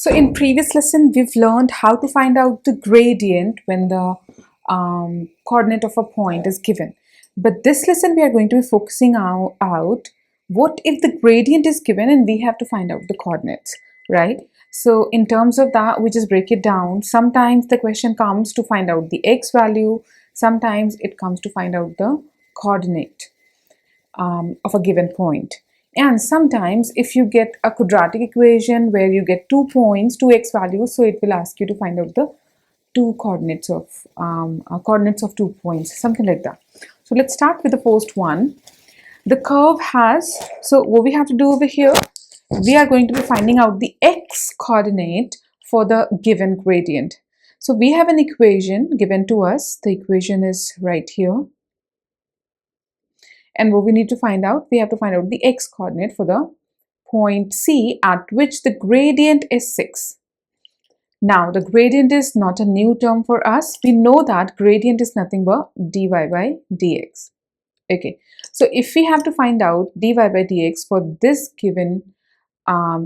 So in previous lesson, we've learned how to find out the gradient when the coordinate of a point is given. But this lesson, we are going to be focusing out what if the gradient is given and we have to find out the coordinates, right? So in terms of that, we just break it down. Sometimes the question comes to find out the x value. Sometimes it comes to find out the coordinate of a given point. And sometimes if you get a quadratic equation where you get 2 points, 2x values, so it will ask you to find out the coordinates of 2 points, something like that. So let's start with the first one. The curve has, so what we have to do over here, we are going to be finding out the x coordinate for the given gradient. So we have an equation given to us. The equation is right here. And what we need to find out, we have to find out the x coordinate for the point C at which the gradient is 6. Now, the gradient is not a new term for us. We know that gradient is nothing but dy by dx. Okay, so if we have to find out dy by dx for this given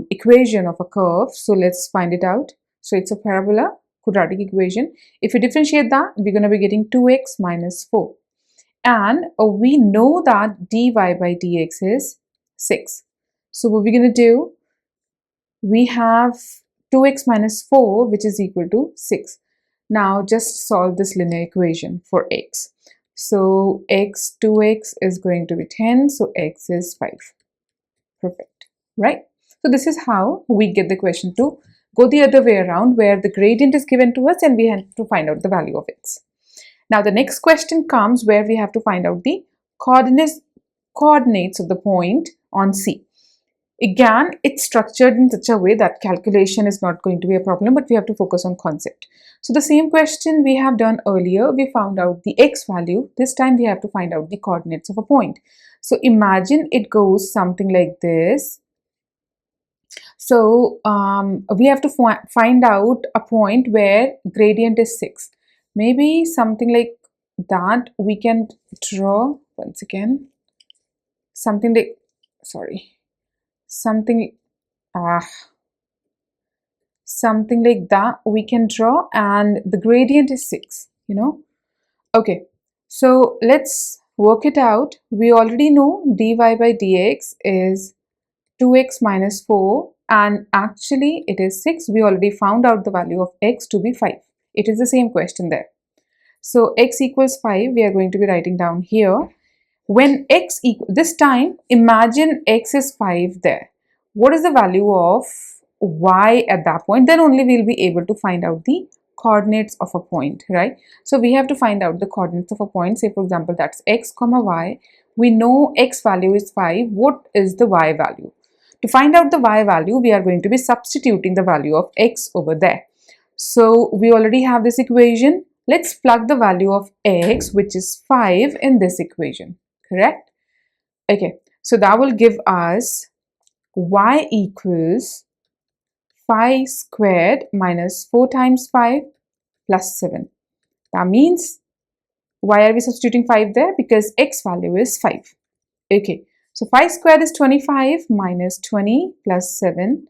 equation of a curve, so let's find it out. So it's a parabola, quadratic equation. If we differentiate that, we're going to be getting 2x minus 4. And we know that dy by dx is 6. So what we're going to do, we have 2x minus 4, which is equal to 6. Now just solve this linear equation for x. So 2x is going to be 10, so x is 5. Perfect, right? So this is how we get the question to go the other way around, where the gradient is given to us and we have to find out the value of x. Now the next question comes where we have to find out the coordinates of the point on C. Again, it's structured in such a way that calculation is not going to be a problem, but we have to focus on concept. So the same question we have done earlier, we found out the x value. This time we have to find out the coordinates of a point. So imagine it goes something like this. So we have to find out a point where gradient is 6. Maybe something like that we can draw once again. Something like that we can draw, and the gradient is 6, Okay, so let's work it out. We already know dy by dx is 2x minus 4, and actually it is 6. We already found out the value of x to be 5. It is the same question there. So x equals 5, we are going to be writing down here. When x equals, this time imagine x is 5 there. What is the value of y at that point? Then only we'll be able to find out the coordinates of a point, right? So we have to find out the coordinates of a point. Say for example, that's x comma y. We know x value is 5. What is the y value? To find out the y value, we are going to be substituting the value of x over there. So we already have this equation. Let's plug the value of x, which is 5, in this equation, correct? Okay, so that will give us y equals 5 squared minus 4 times 5 plus 7. That means, why are we substituting 5 there? Because x value is 5. Okay, so 5 squared is 25 minus 20 plus 7,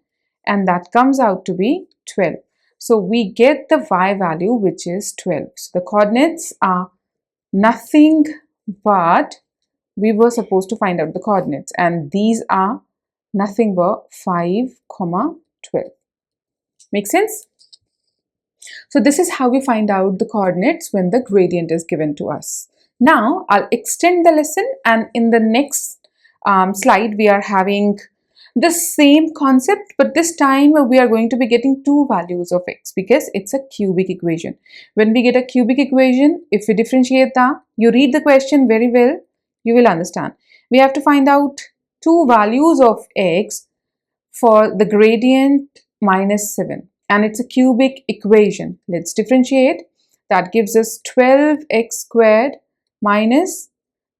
and that comes out to be 12. So we get the y value, which is 12. So the coordinates are nothing but, we were supposed to find out the coordinates, and these are nothing but 5, 12. Make sense? So this is how we find out the coordinates when the gradient is given to us. Now I'll extend the lesson, and in the next slide we are having the same concept, but this time we are going to be getting 2 values of x because it's a cubic equation. When we get a cubic equation, if we differentiate that, you read the question very well, you will understand. We have to find out 2 values of x for the gradient minus 7, and it's a cubic equation. Let's differentiate. That gives us 12x squared minus,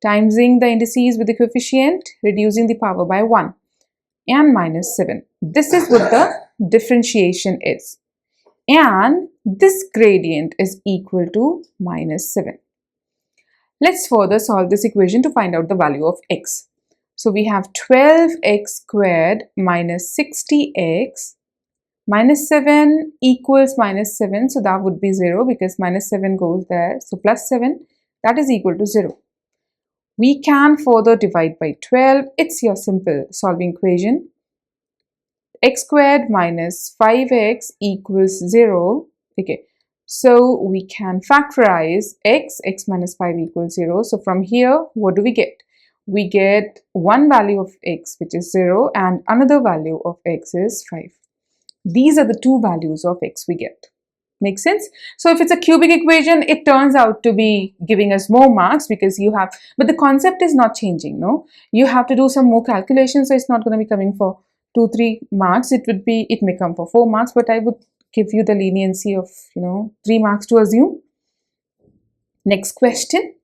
timesing the indices with the coefficient, reducing the power by 1, and minus 7. This is what the differentiation is. And this gradient is equal to minus 7. Let's further solve this equation to find out the value of x. So we have 12x squared minus 60x Minus 7 equals minus 7, so that would be 0 because minus 7 goes there. So plus 7, that is equal to 0. We can further divide by 12. It's your simple solving equation. X squared minus 5x equals 0. Okay, so we can factorize x minus 5 equals 0. So from here, what do we get? We get one value of x, which is 0, and another value of x is 5. These are the two values of x we get. Make sense? So if it's a cubic equation, it turns out to be giving us more marks because you have, but the concept is not changing, no? You have to do some more calculations, so it's not going to be coming for 2-3 marks. It may come for 4 marks, but I would give you the leniency of 3 marks to assume. Next question.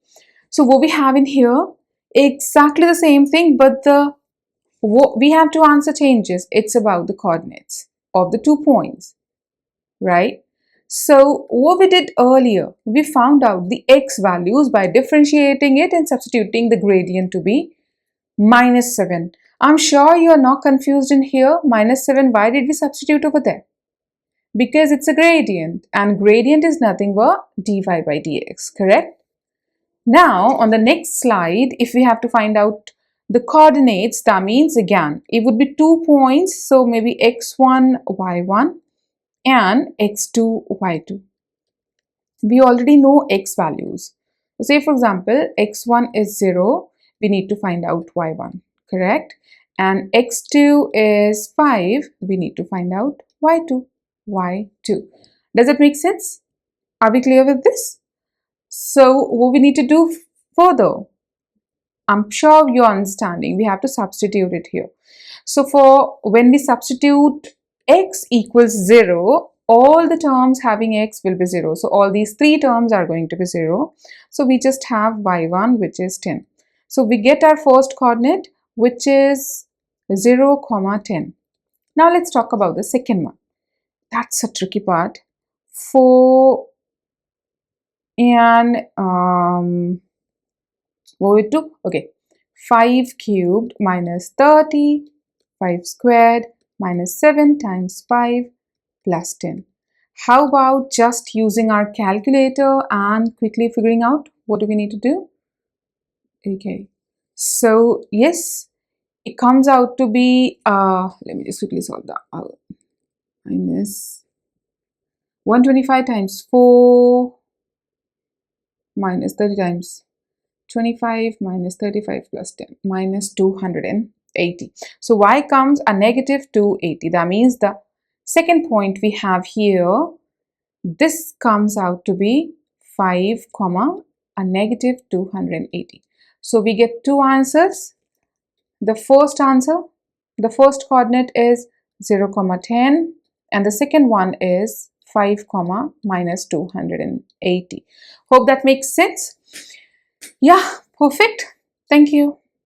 So what we have in here, exactly the same thing, but what we have to answer changes. It's about the coordinates of the 2 points, right? So what we did earlier, we found out the x values by differentiating it and substituting the gradient to be minus 7. I'm sure you are not confused in here. Minus 7, why did we substitute over there? Because it's a gradient, and gradient is nothing but dy by dx, correct? Now on the next slide, if we have to find out the coordinates, that means again it would be 2 points, so maybe x1 y1 and x2 y2. We already know x values. So say for example x1 is 0, we need to find out y1, correct? And x2 is 5, we need to find out y2. Does it make sense? Are we clear with this? So what we need to do further, I'm sure you're understanding, we have to substitute it here. So for when we substitute x equals 0, all the terms having x will be 0. So all these 3 terms are going to be 0. So we just have y1, which is 10. So we get our first coordinate, which is 0, 10. Now let's talk about the second one. That's a tricky part. 4 and what we do? Okay, 5 cubed minus 30, 5 squared minus 7 times 5 plus 10. How about just using our calculator and quickly figuring out what do we need to do? Okay, so yes, it comes out to be, let me just quickly solve that out. Minus 125 times 4 minus 30 times 25 minus 35 plus 10 minus 280. So y comes a negative 280. That means the second point we have here, this comes out to be 5, a negative 280. So we get 2 answers. The first answer, the first coordinate is 0, 10, and the second one is 5, minus 280. Hope that makes sense. Yeah, perfect. Thank you.